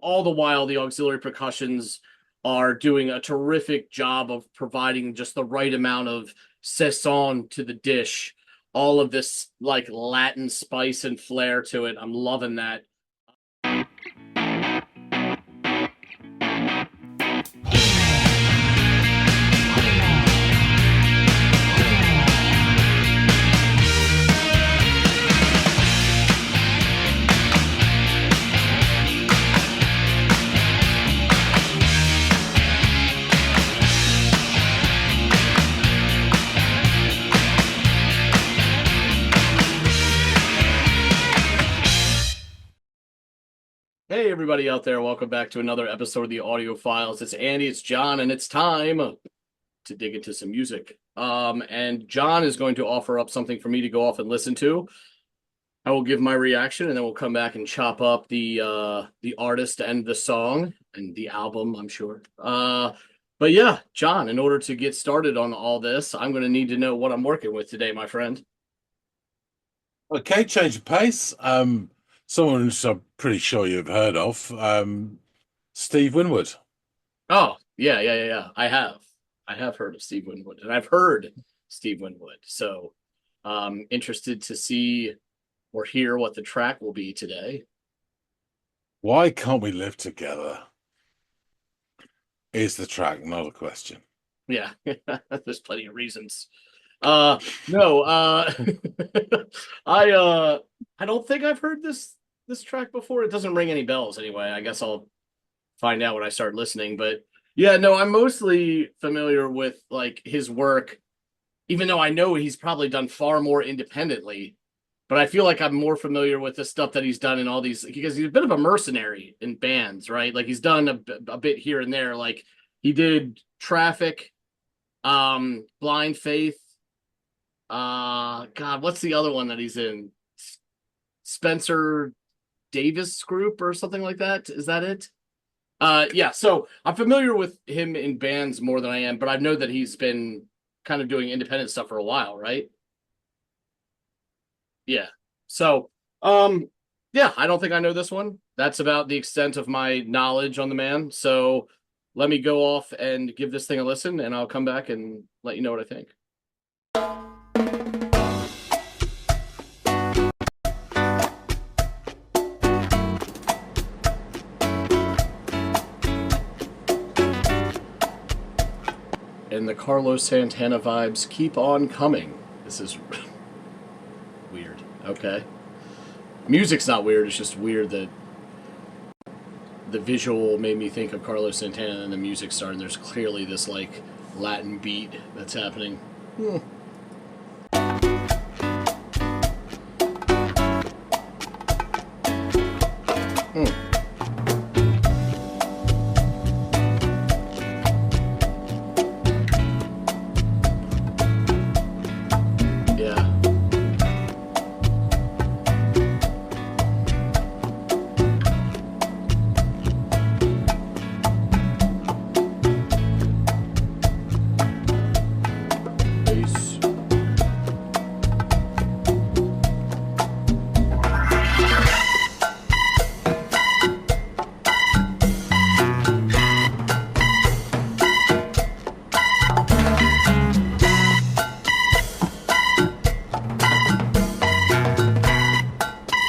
All the while, the auxiliary percussions are doing a terrific job of providing just the right amount of saison to the dish. All of this like Latin spice and flair to it. I'm loving that. Hey, everybody out there. Welcome back to another episode of the Audiophiles. It's Andy, it's John, and it's time to dig into some music. And John is going to offer up something for me to go off and listen to. I will give my reaction, and then we'll come back and chop up the artist and the song and the album, I'm sure. But yeah, John, in order to get started on all this, I'm going to need to know what I'm working with today, my friend. Okay, change of pace. Someone which I'm pretty sure you've heard of, Steve Winwood. Oh, yeah. I have heard of Steve Winwood, and I've heard Steve Winwood. So, interested to see or hear what the track will be today. Why Can't We Live Together? Is the track, not a question. Yeah, there's plenty of reasons. No, I don't think I've heard this track before. It doesn't ring any bells anyway. I guess I'll find out when I start listening. But yeah, no, I'm mostly familiar with like his work, even though I know he's probably done far more independently. But I feel like I'm more familiar with the stuff that he's done in all these, because he's a bit of a mercenary in bands, right? Like he's done a bit here and there. Like he did Traffic, Blind Faith. God, what's the other one that he's in? Spencer Davis Group or something like that. Is that it? Yeah. So I'm familiar with him in bands more than I am, but I know that he's been kind of doing independent stuff for a while, right? Yeah. So, yeah, I don't think I know this one. That's about the extent of my knowledge on the man. So let me go off and give this thing a listen, and I'll come back and let you know what I think. And the Carlos Santana vibes keep on coming. This is weird. Okay. Music's not weird, it's just weird that the visual made me think of Carlos Santana and the music started. There's clearly this like Latin beat that's happening. Yeah. Bass.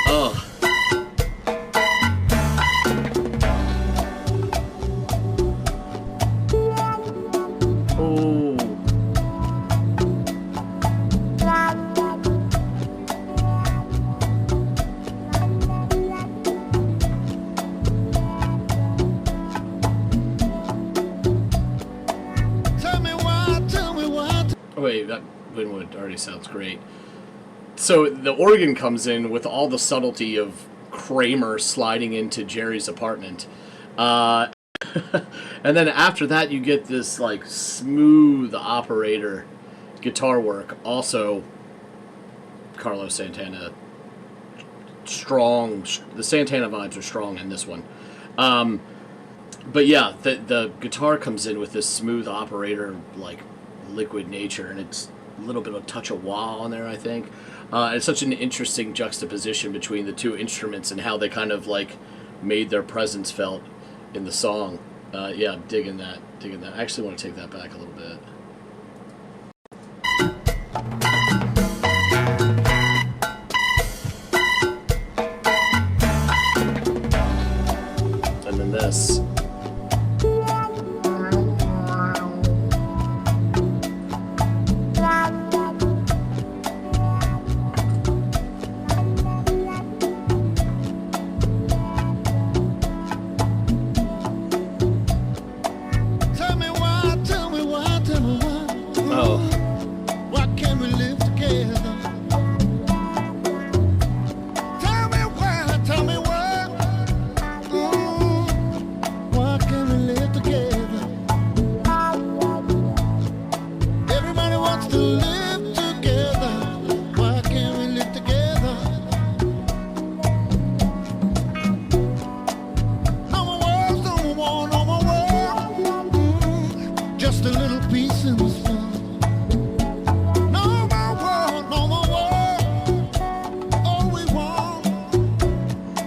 Oh. Oh. Tell me why. Oh, wait, that Winwood already sounds great. So the organ comes in with all the subtlety of Kramer sliding into Jerry's apartment. Uh, and then after that, you get this like smooth operator guitar work. Also, Carlos Santana, strong. The Santana vibes are strong in this one. Um, but yeah, the guitar comes in with this smooth operator, like liquid nature, and it's a little bit of a touch of wah on there, I think. It's such an interesting juxtaposition between the two instruments and how they kind of like made their presence felt in the song. Yeah, I'm digging that. I actually want to take that back a little bit. And then this. Tell me why, tell me why, tell me why. Oh. Why can't we live together? Tell me why, tell me why. Why can't we live together? Everybody wants to live together. Why can't we live together? No more wars, no more war, no more war. Just a little peace in this world. No more war, no more war. All we want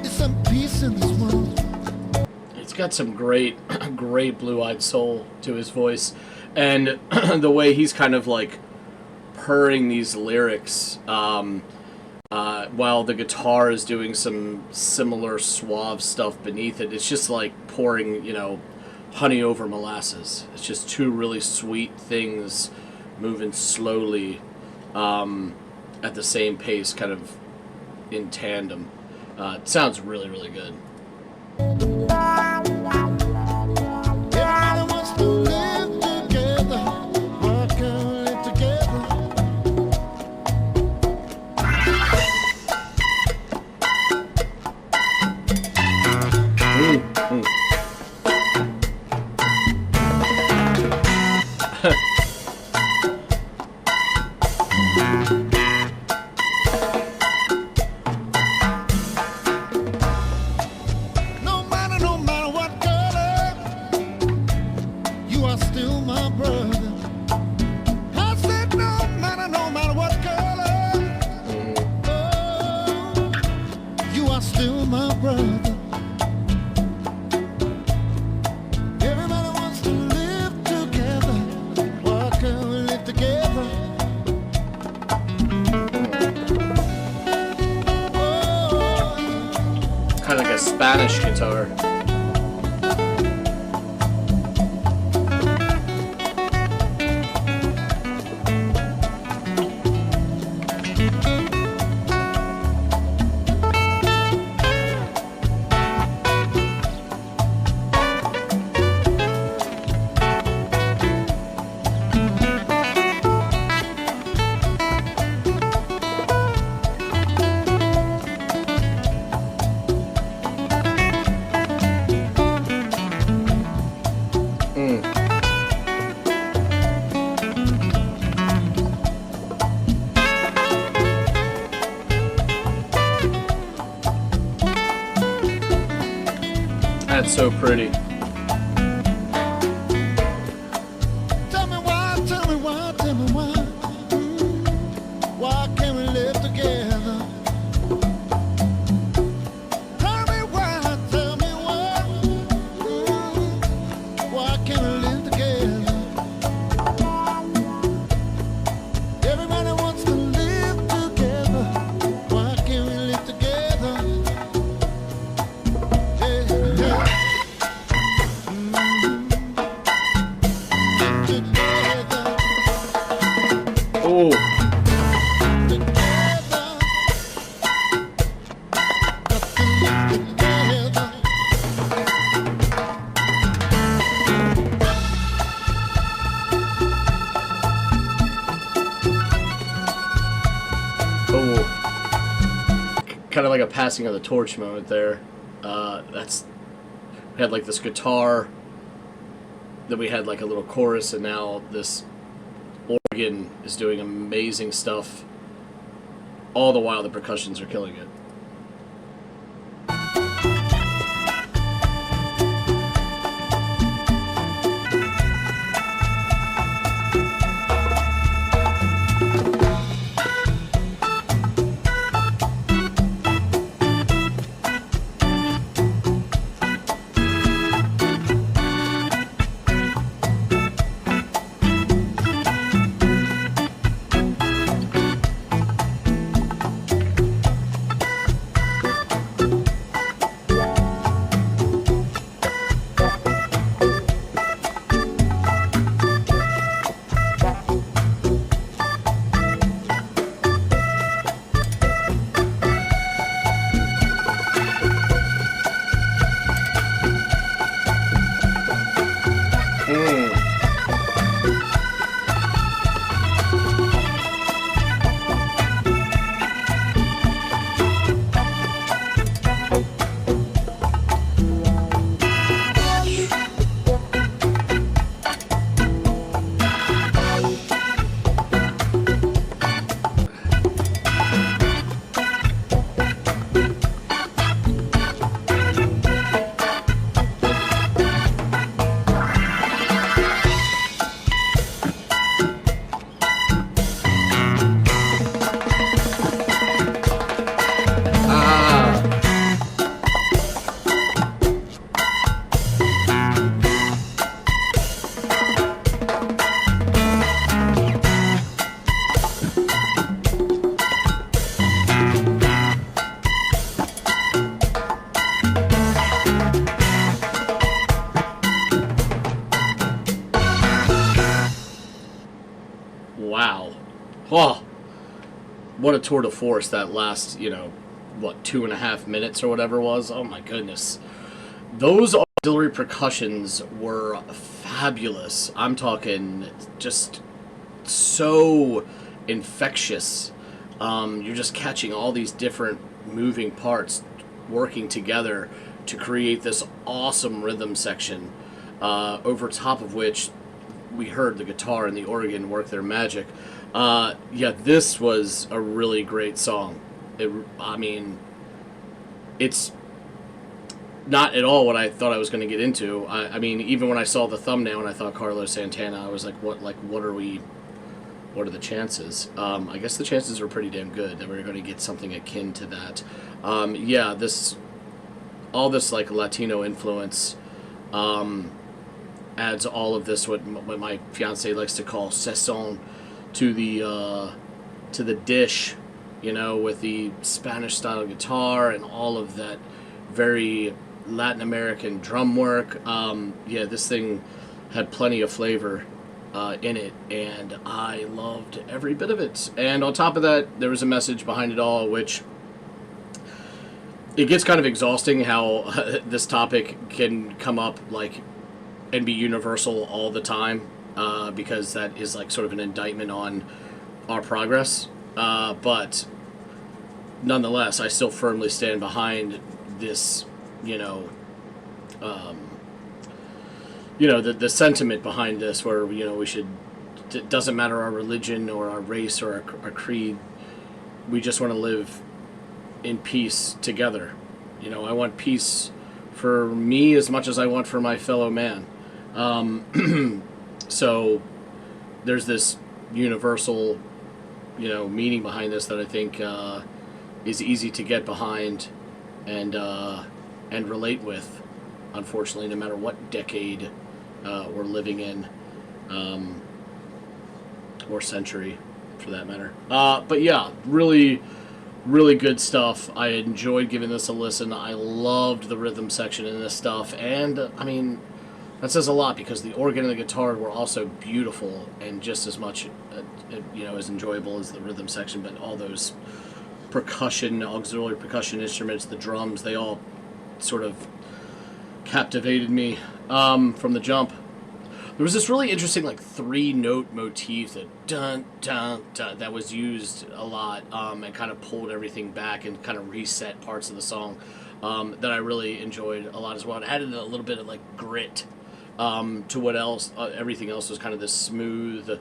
is some peace in this world. It's got some great blue-eyed soul to his voice, and the way he's kind of like purring these lyrics while the guitar is doing some similar suave stuff beneath it. It's just like pouring, honey over molasses. It's just two really sweet things moving slowly at the same pace, kind of in tandem. It sounds really, really good. Everybody wants to live together. Why can't we live together? No matter what color, you are still my brother. I said no matter what color, oh, you are still my brother. Everybody wants to live together. Why can't we live together? Oh, Kind of like a Spanish guitar. That's so pretty. tell me why, tell me why, tell me why. Why can't we live together? Tell me why, tell me why. Why can't we live together? Everybody wants to live together. Why can't we live together? Yeah, yeah. Together, Oh, together. Got to live together. kind of like a passing of the torch moment there. We had like this guitar, then we had like a little chorus, and now this organ is doing amazing stuff. All the while the percussions are killing it. what a tour de force that last, 2.5 minutes or whatever it was. Oh my goodness. Those auxiliary percussions were fabulous. I'm talking just so infectious. You're just catching all these different moving parts working together to create this awesome rhythm section, over top of which we heard the guitar and the organ work their magic. Yeah, this was a really great song. I mean, it's not at all what I thought I was going to get into. I mean, even when I saw the thumbnail and I thought Carlos Santana, I was like, what are the chances? I guess the chances are pretty damn good that we're going to get something akin to that. Yeah, all this like Latino influence, adds all of this, what my fiance likes to call sazon, to the dish, with the Spanish style guitar and all of that very Latin American drum work. Yeah, this thing had plenty of flavor in it, and I loved every bit of it. And on top of that, there was a message behind it all, which it gets kind of exhausting how this topic can come up like and be universal all the time, because that is like sort of an indictment on our progress. But nonetheless, I still firmly stand behind this, the sentiment behind this, where we should. It doesn't matter our religion or our race or our creed. We just want to live in peace together. I want peace for me as much as I want for my fellow man. So there's this universal, meaning behind this that I think is easy to get behind and relate with. Unfortunately, no matter what decade we're living in, or century, for that matter. But yeah, really, really good stuff. I enjoyed giving this a listen. I loved the rhythm section in this stuff, and I mean, that says a lot because the organ and the guitar were also beautiful and just as much, as enjoyable as the rhythm section. But all those auxiliary percussion instruments, the drums, they all sort of captivated me from the jump. There was this really interesting like 3-note motif that dun dun dun that was used a lot, and kind of pulled everything back and kind of reset parts of the song, that I really enjoyed a lot as well. It added a little bit of like grit to what else. Everything else was kind of this smooth,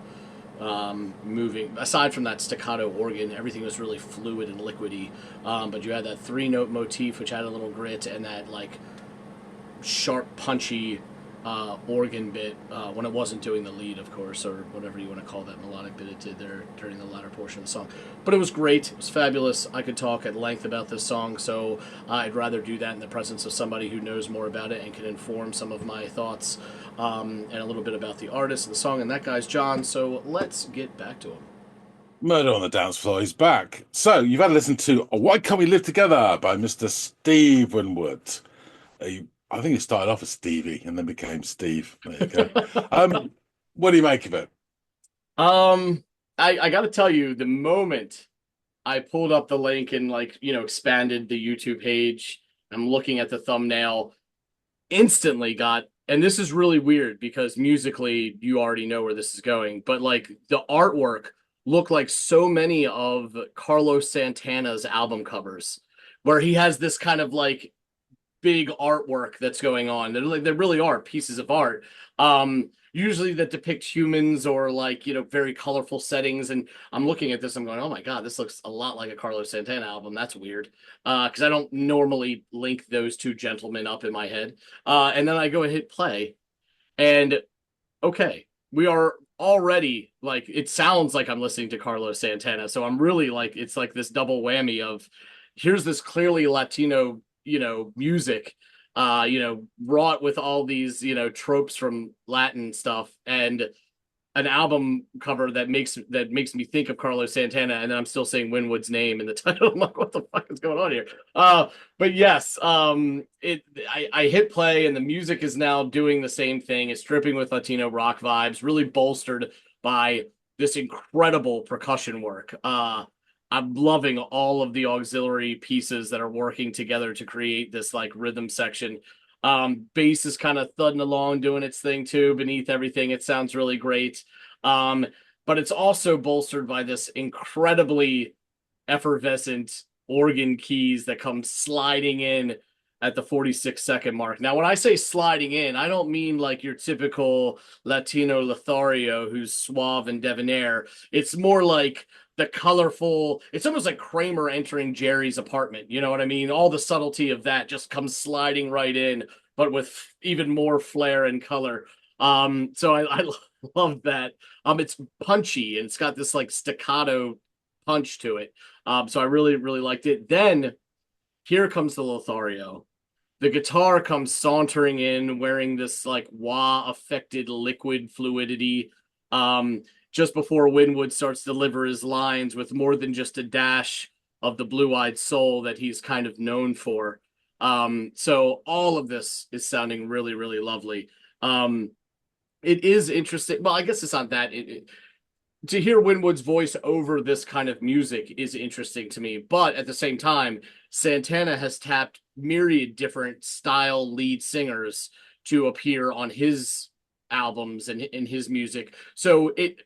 moving. Aside from that staccato organ, everything was really fluid and liquidy. But you had that 3-note motif, which had a little grit, and that like sharp, punchy organ bit, when it wasn't doing the lead, of course, or whatever you want to call that melodic bit it did there during the latter portion of the song. But it was great. It was fabulous. I could talk at length about this song, so I'd rather do that in the presence of somebody who knows more about it and can inform some of my thoughts, and a little bit about the artist and the song. And that guy's John, so let's get back to him. Murder on the Dance Floor is back. So you've had to listen to Why Can't We Live Together by Mr. Steve Winwood. I think it started off as Stevie and then became Steve. There you go. What do you make of it? I got to tell you, the moment I pulled up the link and expanded the YouTube page, I'm looking at the thumbnail, instantly got, and this is really weird because musically you already know where this is going, but like the artwork looked like so many of Carlos Santana's album covers, where he has this kind of like big artwork that's going on. There really are pieces of art, usually that depict humans or very colorful settings. And I'm looking at this, I'm going, oh my god, this looks a lot like a Carlos Santana album. That's weird, because I don't normally link those two gentlemen up in my head. And then I go and hit play, and okay, we are already it sounds like I'm listening to Carlos Santana. So I'm really it's like this double whammy of, here's this clearly Latino music, wrought with all these tropes from Latin stuff, and an album cover that makes me think of Carlos Santana, and then I'm still saying Winwood's name in the title. I'm like, what the fuck is going on here? But yes, I hit play, and the music is now doing the same thing. It's dripping with Latino rock vibes, really bolstered by this incredible percussion work. I'm loving all of the auxiliary pieces that are working together to create this like rhythm section. Bass is kind of thudding along, doing its thing too. Beneath everything, it sounds really great. Um, but it's also bolstered by this incredibly effervescent organ keys that come sliding in at the 46-second mark. Now, when I say sliding in, I don't mean like your typical Latino Lothario who's suave and debonair. It's more like the colorful, it's almost like Kramer entering Jerry's apartment. You know what I mean? All the subtlety of that just comes sliding right in, but with even more flair and color. So I love that. It's punchy and it's got this like staccato punch to it. So I really, really liked it. Then here comes the Lothario. The guitar comes sauntering in, wearing this like wah affected liquid fluidity. Just before Winwood starts to deliver his lines with more than just a dash of the blue-eyed soul that he's kind of known for. So all of this is sounding really, really lovely. It is interesting. Well, I guess it's not that. To hear Winwood's voice over this kind of music is interesting to me. But at the same time, Santana has tapped myriad different style lead singers to appear on his albums and in his music. So it,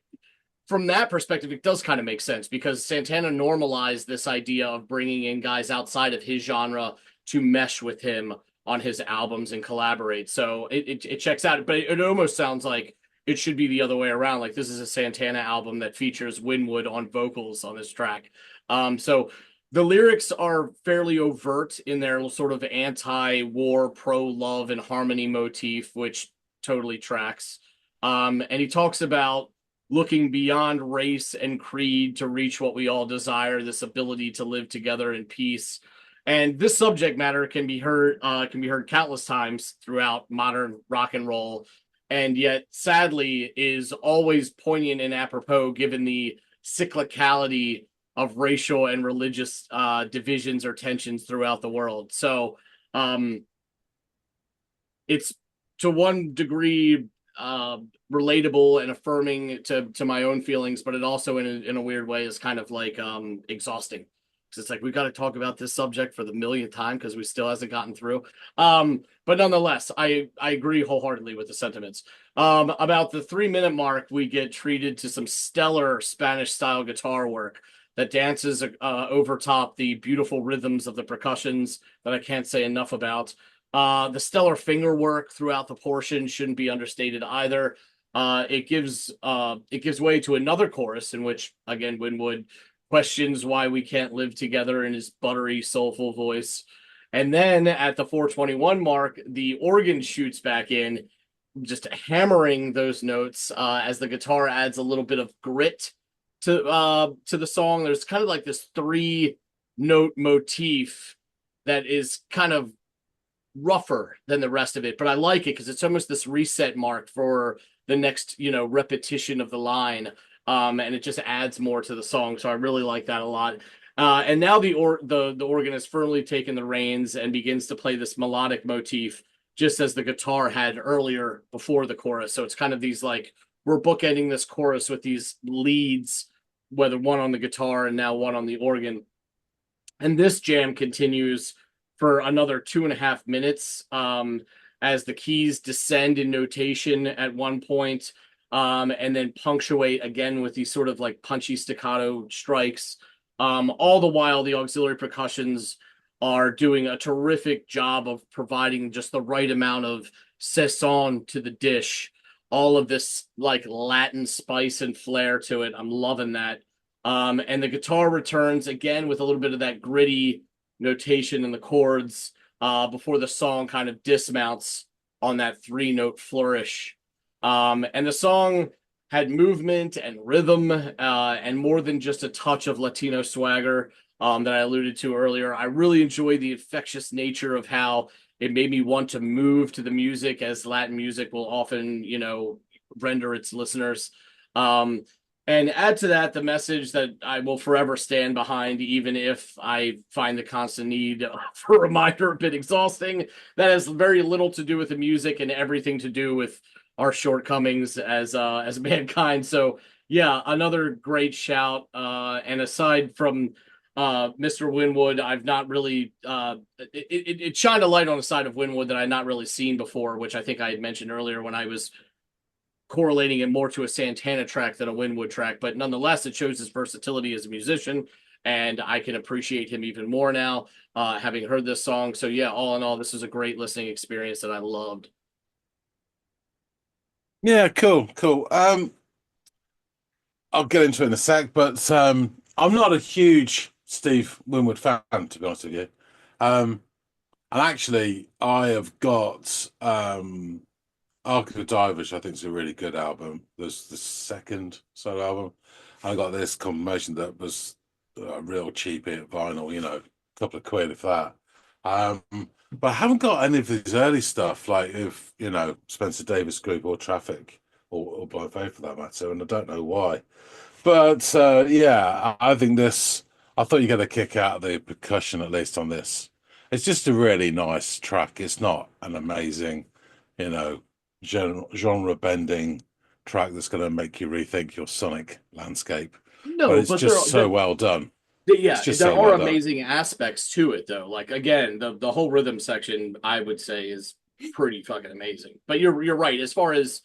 from that perspective, it does kind of make sense because Santana normalized this idea of bringing in guys outside of his genre to mesh with him on his albums and collaborate. So it checks out, but it almost sounds like it should be the other way around. Like this is a Santana album that features Winwood on vocals on this track. So the lyrics are fairly overt in their sort of anti-war, pro-love and harmony motif, which totally tracks. And he talks about looking beyond race and creed to reach what we all desire, this ability to live together in peace. And this subject matter can be heard countless times throughout modern rock and roll, and yet sadly is always poignant and apropos given the cyclicality of racial and religious divisions or tensions throughout the world. So it's to one degree relatable and affirming to my own feelings, but it also in a weird way is kind of like exhausting. It's like we got to talk about this subject for the millionth time because we still hasn't gotten through. But nonetheless, I agree wholeheartedly with the sentiments. About the 3-minute mark, we get treated to some stellar Spanish style guitar work that dances over top the beautiful rhythms of the percussions that I can't say enough about. The stellar finger work throughout the portion shouldn't be understated either. It gives way to another chorus in which again Winwood questions why we can't live together in his buttery, soulful voice. And then at the 421 mark, the organ shoots back in, just hammering those notes as the guitar adds a little bit of grit to the song. There's kind of like this 3-note motif that is kind of rougher than the rest of it, but I like it because it's almost this reset mark for the next, repetition of the line. And it just adds more to the song. So I really like that a lot. And now the organ has firmly taken the reins and begins to play this melodic motif, just as the guitar had earlier before the chorus. So it's kind of these like, we're bookending this chorus with these leads, whether one on the guitar and now one on the organ. And this jam continues for another 2.5 minutes as the keys descend in notation at one point. And then punctuate again with these sort of like punchy staccato strikes. All the while, the auxiliary percussions are doing a terrific job of providing just the right amount of saison to the dish. All of this like Latin spice and flair to it. I'm loving that. And the guitar returns again with a little bit of that gritty notation in the chords before the song kind of dismounts on that 3-note flourish. And the song had movement and rhythm and more than just a touch of Latino swagger that I alluded to earlier. I really enjoy the infectious nature of how it made me want to move to the music, as Latin music will often, render its listeners. And add to that the message that I will forever stand behind, even if I find the constant need for a reminder a bit exhausting. That has very little to do with the music and everything to do with our shortcomings as mankind. So Yeah, another great shout. And aside from Mr. Winwood, I've not really it shined a light on a side of Winwood that I'd not really seen before, which I think I had mentioned earlier when I was correlating it more to a Santana track than a Winwood track. But nonetheless, it shows his versatility as a musician, and I can appreciate him even more now, having heard this song. So yeah, all in all, this was a great listening experience that I loved. Yeah, cool, cool. I'll get into it in a sec, but I'm not a huge Steve Winwood fan, to be honest with you. And actually, I have got Arc of the Dive, which I think is a really good album. There's the second solo album. I got this confirmation that was real cheap at vinyl, a couple of quid if that. But I haven't got any of his early stuff, like if Spencer Davis Group or Traffic or Blind Faith for that matter, and I don't know why. But yeah, I think this. I thought you get a kick out of the percussion at least on this. It's just a really nice track. It's not an amazing, you know, genre bending track that's going to make you rethink your sonic landscape. But No, it's but just so well done. yeah, It's just there so are well done. amazing aspects to it though. Like again, the whole rhythm section I would say is pretty fucking amazing. But you're right as far as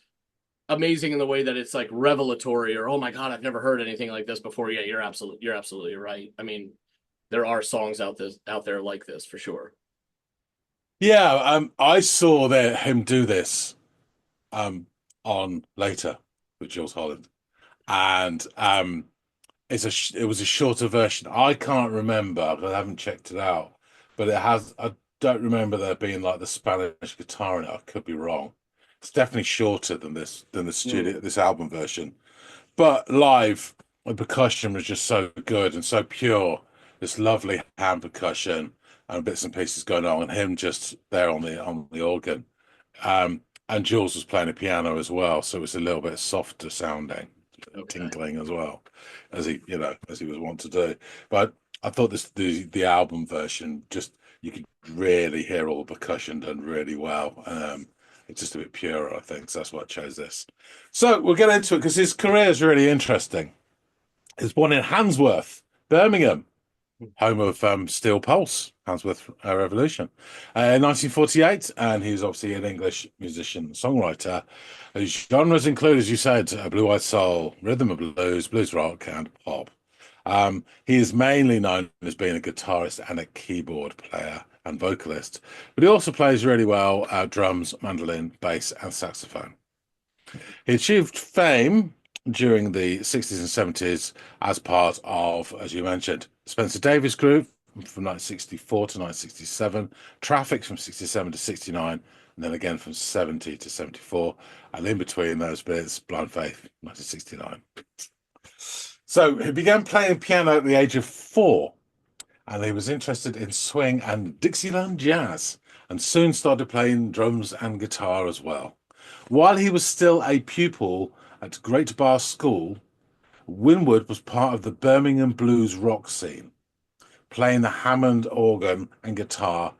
amazing in the way that it's like revelatory or oh my god, I've never heard anything like this before. Yeah, you're absolutely right. I mean, there are songs out there like this for sure. Yeah, I saw him do this on Later with Jules Holland, and it was a shorter version. I can't remember, but I haven't checked it out. But it has. I don't remember there being like the Spanish guitar in it. I could be wrong. It's definitely shorter than the studio this album version. But live, the percussion was just so good and so pure. This lovely hand percussion and bits and pieces going on, and him just there on the organ. And Jules was playing the piano as well, so it was a little bit softer sounding, tinkling as well, as he was wont to do. But I thought the album version, just you could really hear all the percussion done really well. It's just a bit purer, I think. So that's why I chose this. So we'll get into it because his career is really interesting. He was born in Handsworth, Birmingham, home of Steel Pulse, Handsworth Revolution, in 1948. And he's obviously an English musician, songwriter. His genres include, as you said, blue-eyed soul, rhythm and blues, blues rock, and pop. He is mainly known as being a guitarist and a keyboard player and vocalist, but he also plays really well drums, mandolin, bass, and saxophone. He achieved fame during the 60s and 70s as part of, as you mentioned, Spencer Davis Group from 1964 to 1967, Traffic from 67 to 69, and then again from 70 to 74, and in between those bits, Blind Faith, 1969. So he began playing piano at the age of 4, and he was interested in swing and Dixieland jazz, and soon started playing drums and guitar as well. While he was still a pupil at Great Bar School, Winwood was part of the Birmingham blues rock scene, playing the Hammond organ and guitar,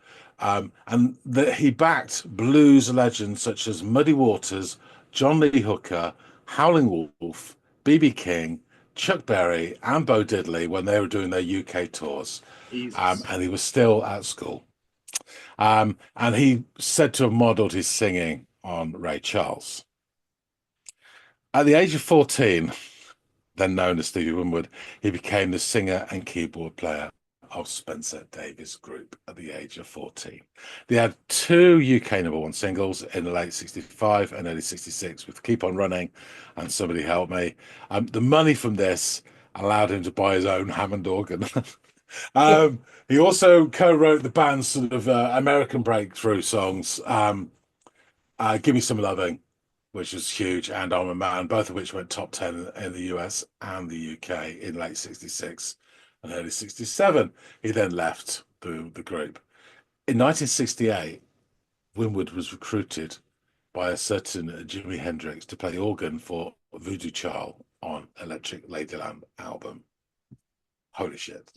he backed blues legends such as Muddy Waters, John Lee Hooker, Howling Wolf, B.B. King, Chuck Berry, and Bo Diddley when they were doing their UK tours. And he was still at school. And he said to have modelled his singing on Ray Charles. At the age of 14, then known as Stevie Winwood, he became the singer and keyboard player of Spencer Davis Group at the age of 14. They had 2 UK #1 singles in the late 65 and early 66 with Keep On Running and Somebody Help Me. The money from this allowed him to buy his own Hammond organ. He also co-wrote the band's sort of American breakthrough songs, Give Me Some Loving, which was huge, and I'm a Man, both of which went top 10 in the US and the UK in late 66 and early 67. He then left the group. In 1968, Winwood was recruited by a certain Jimi Hendrix to play organ for Voodoo Child on Electric Ladyland album. Holy shit.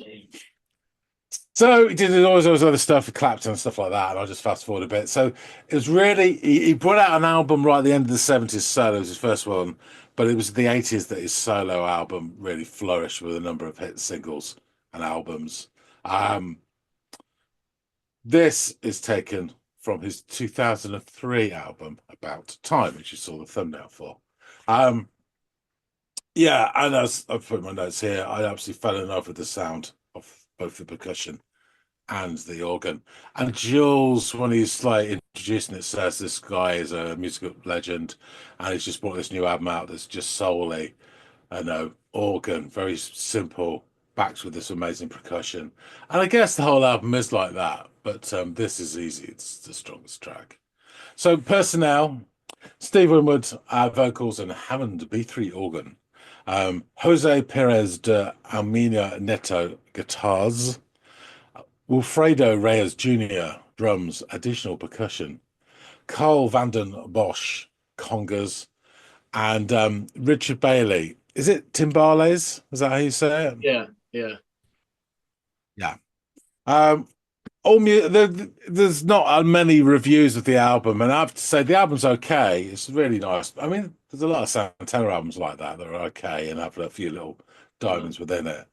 So he did all those other stuff for Clapton and stuff like that, and I'll just fast forward a bit. So it was really, he brought out an album right at the end of the 70s solo, it was his first one, but it was the 80s that his solo album really flourished with a number of hit singles and albums. This is taken from his 2003 album, About Time, which you saw the thumbnail for. Yeah, and as I've put in my notes here, I absolutely fell in love with the sound of both the percussion and the organ. And Jules, when he's like introducing it, says this guy is a musical legend, and he's just brought this new album out that's just solely, I know, organ, very simple, backed with this amazing percussion. And I guess the whole album is like that, but this is easy. It's the strongest track. So personnel: Steve Winwood, vocals and Hammond B3 organ. Jose Perez de Almeida Neto, guitars. Wilfredo Reyes Jr., drums, additional percussion. Carl Vanden Bosch, congas. And Richard Bailey. Is it timbales? Is that how you say it? Yeah, yeah. Yeah. There's not many reviews of the album, and I have to say the album's okay. It's really nice. I mean, there's a lot of Santana albums like that that are okay and have a few little diamonds within it.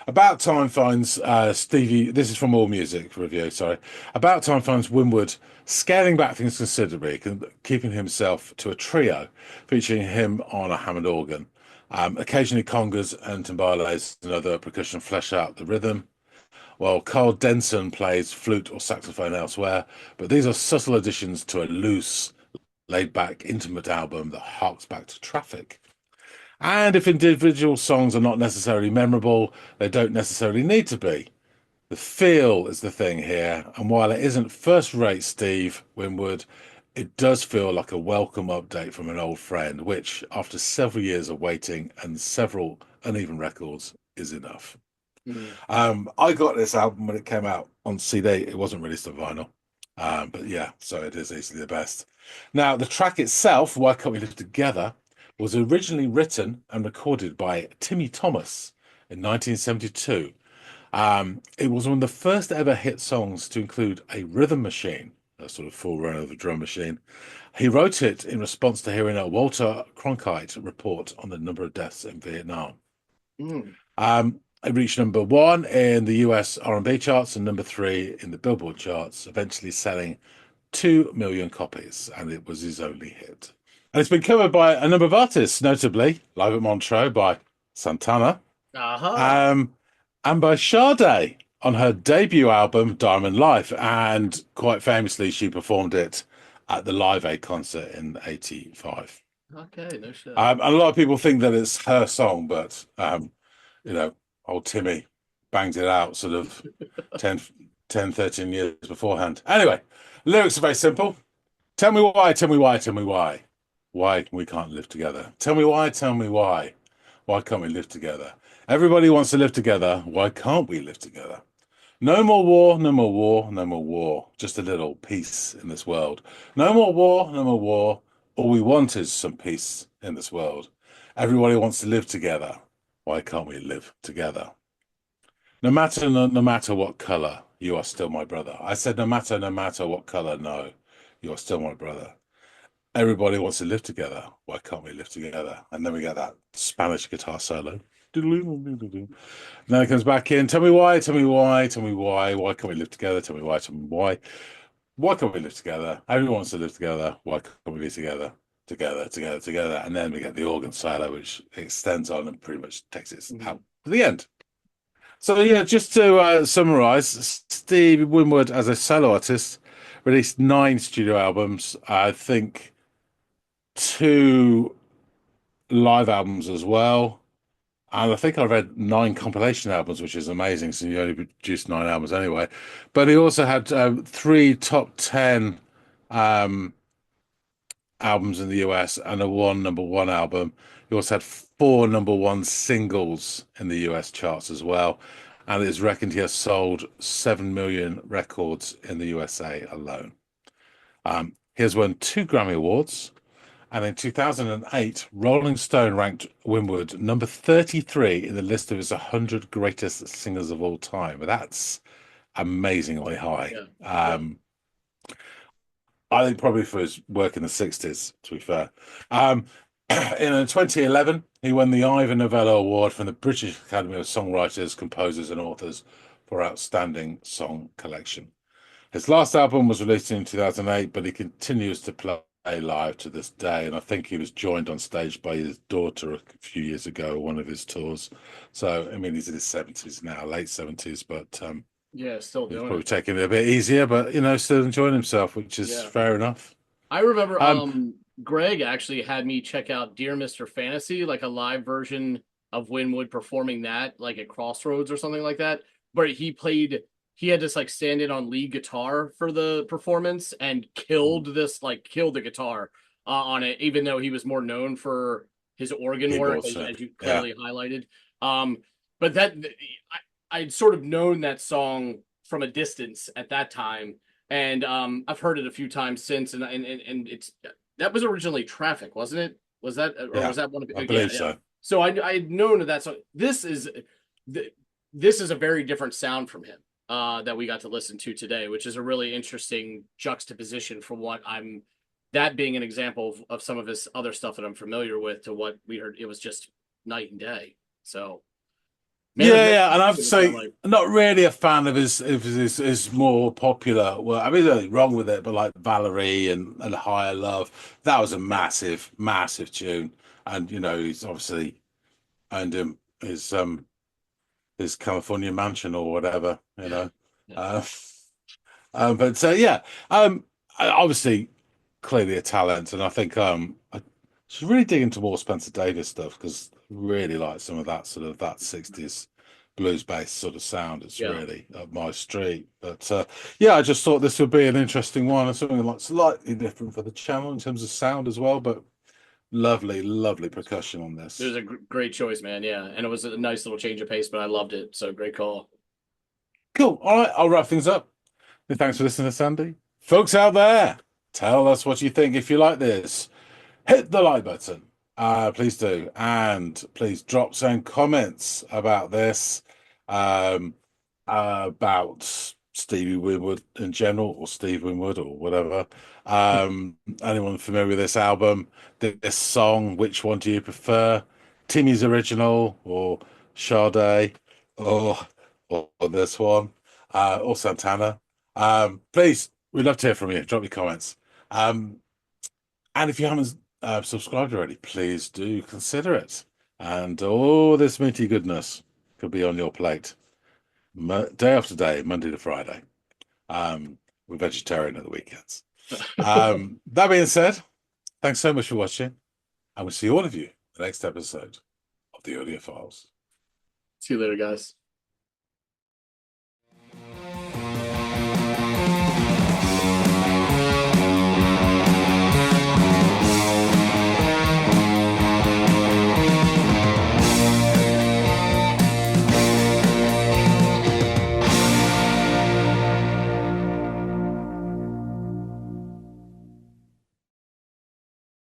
About Time finds Stevie. This is from All Music review. Sorry. About Time finds Winwood scaling back things considerably, keeping himself to a trio, featuring him on a Hammond organ. Occasionally congas and timbales and other percussion flesh out the rhythm, while Carl Denson plays flute or saxophone elsewhere. But these are subtle additions to a loose, laid-back, intimate album that harks back to Traffic. And if individual songs are not necessarily memorable, they don't necessarily need to be. The feel is the thing here, and while it isn't first-rate Steve Winwood, it does feel like a welcome update from an old friend, which, after several years of waiting and several uneven records, is enough. I got this album when it came out on CD. It wasn't released on vinyl, but yeah, so it is easily the best. Now, the track itself, Why Can't We Live Together, was originally written and recorded by Timmy Thomas in 1972. It was one of the first ever hit songs to include a rhythm machine, a sort of forerunner of a drum machine. He wrote it in response to hearing a Walter Cronkite report on the number of deaths in Vietnam. It reached number 1 in the US R&B charts and number 3 in the Billboard charts, eventually selling 2 million copies, and it was his only hit. And it's been covered by a number of artists, notably Live at Montreux by Santana, and by Sade on her debut album Diamond Life, and quite famously she performed it at the Live Aid concert in '85. Okay, no shit. And a lot of people think that it's her song, but you know, old Timmy banged it out sort of 10, 13 years beforehand. Anyway, lyrics are very simple. Tell me why, tell me why, tell me why. Why we can't live together. Tell me why, tell me why. Why can't we live together? Everybody wants to live together. Why can't we live together? No more war, no more war, no more war. Just a little peace in this world. No more war, no more war. All we want is some peace in this world. Everybody wants to live together. Why can't we live together? No matter what color, you are still my brother. I said no matter what color, no, you are still my brother. Everybody wants to live together. Why can't we live together? And then we get that Spanish guitar solo. Then it comes back in. Tell me why, tell me why, tell me why. Why can't we live together? Tell me why, tell me why. Why can't we live together? Everyone wants to live together. Why can't we be together? Together, together, together. And then we get the organ solo, which extends on and pretty much takes it out to the end. So yeah, just to summarize, Steve Winwood as a solo artist released 9 studio albums. I think 2 live albums as well. And I think I read 9 compilation albums, which is amazing, since he only produced 9 albums anyway. But he also had 3 top 10 albums in the US and a 1 number 1 album. He also had 4 number 1 singles in the US charts as well. And it's reckoned he has sold 7 million records in the USA alone. He has won 2 Grammy Awards. And in 2008, Rolling Stone ranked Winwood number 33 in the list of his 100 greatest singers of all time. That's amazingly high. Yeah. I think probably for his work in the 60s, to be fair. In 2011, he won the Ivor Novello Award from the British Academy of Songwriters, Composers, and Authors for Outstanding Song Collection. His last album was released in 2008, but he continues to play live to this day. And I think he was joined on stage by his daughter a few years ago, one of his tours. So, I mean, he's in his 70s now, late 70s, but Yeah, still he's doing probably it. taking it a bit easier, but, still enjoying himself, which is Yeah. fair enough. I remember Um, Greg actually had me check out Dear Mr. Fantasy, like a live version of Winwood performing that, like at Crossroads or something like that. But he had to like stand in on lead guitar for the performance and killed the guitar on it, even though he was more known for his organ work, keyboards, as you yeah. clearly highlighted. But I'd sort of known that song from a distance at that time, and I've heard it a few times since, and it's that was originally Traffic, wasn't it? Was that or Yeah, was that one of I yeah, believe yeah. so. So I had known of that. So this is a very different sound from him that we got to listen to today, which is a really interesting juxtaposition from what I'm. That being an example of some of his other stuff that I'm familiar with to what we heard, it was just night and day. So. Yeah, and I have to It sound say, like. not really a fan of his more popular. Well, I mean, there's nothing wrong with it, but like Valerie and Higher Love, that was a massive, massive tune, and he's obviously owned his California mansion or whatever, Yeah. Uh, but yeah, obviously, clearly a talent, and I think I should really dig into more Spencer Davis stuff because I really like some of that sort of that 60s blues based sort of sound. It's Yeah. really up my street. But yeah, I just thought this would be an interesting one and something like slightly different for the channel in terms of sound as well. But lovely, lovely percussion on this. It was a great choice, man. Yeah, and it was a nice little change of pace, but I loved it. So great call. Cool. All right, I'll wrap things up. Thanks for listening to Sandy. Folks out there, tell us what you think if you like this. Hit the like button. Please do. And please drop some comments about this, about Stevie Winwood in general, or Steve Winwood, or whatever. Anyone familiar with this album, this song, which one do you prefer? Timmy's original, or Sade, or, or this one, or Santana? Please, we'd love to hear from you. Drop your comments. And if you haven't subscribed already, please do consider it. And all this meaty goodness could be on your plate day after day, Monday to Friday. We're vegetarian at the weekends. That being said, thanks so much for watching. And we'll see all of you in the next episode of the Audiophiles. See you later, guys.